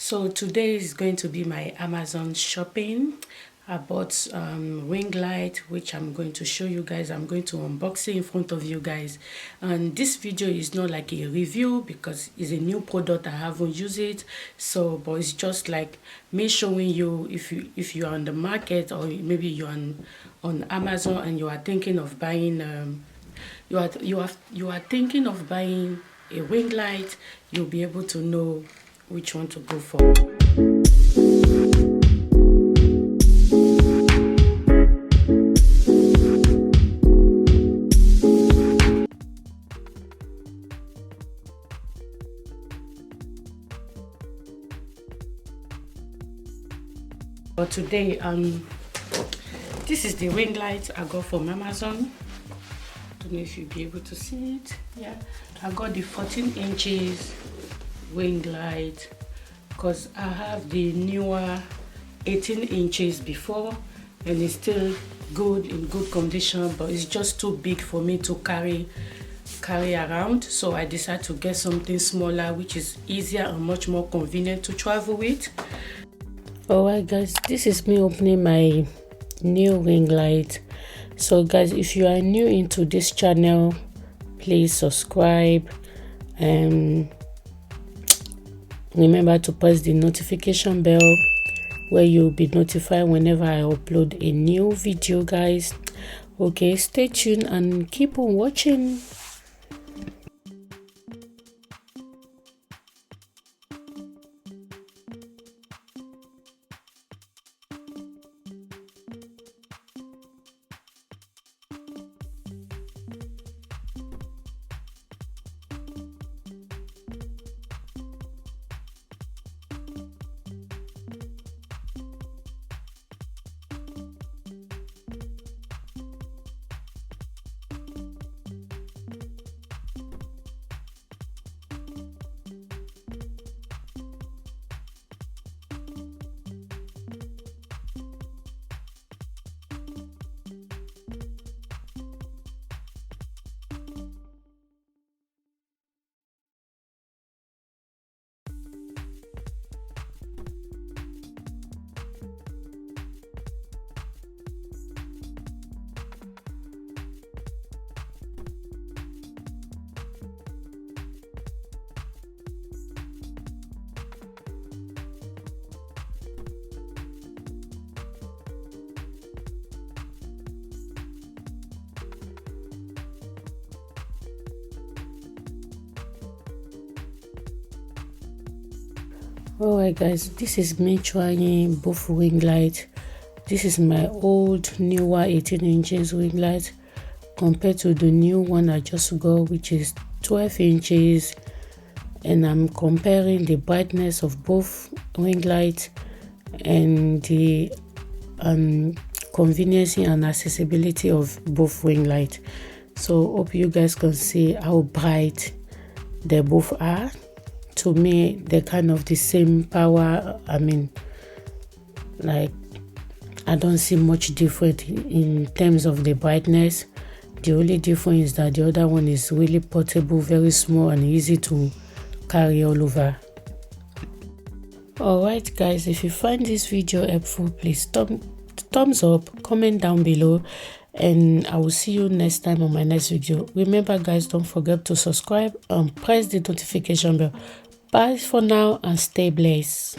So today is going to be my Amazon shopping. I bought ring light, which I'm going to show you guys. I'm going to unbox it in front of you guys, and this video is not like a review because it's a new product. I haven't used it, so but it's just like me showing you if you are on the market, or maybe you're on Amazon and you are thinking of buying you are thinking of buying a ring light. You'll be able to know which one to go for. But today, this is the ring light I got from Amazon. Don't know if you'll be able to see it. Yeah, I got the 14 inches ring light because I have the newer 18 inches before, and it's still good, in good condition, but it's just too big for me to carry around. So I decided to get something smaller, which is easier and much more convenient to travel with. Alright guys, this is me opening my new ring light. So guys, if you are new into this channel, please subscribe and remember to press the notification bell where you'll be notified whenever I upload a new video, guys. Okay, stay tuned and keep on watching. Alright guys, this is me trying both ring light. This is my old newer 18 inches ring light compared to the new one I just got, which is 12 inches, and I'm comparing the brightness of both ring lights and the convenience and accessibility of both ring light. So hope you guys can see how bright they both are. To me, they're kind of the same power. I mean, like, I don't see much different in terms of the brightness. The only difference is that the other one is really portable, very small and easy to carry all over. Alright guys, if you find this video helpful, please thumbs up, comment down below, and I will see you next time on my next video. Remember guys, don't forget to subscribe and press the notification bell. Bye for now and stay blessed.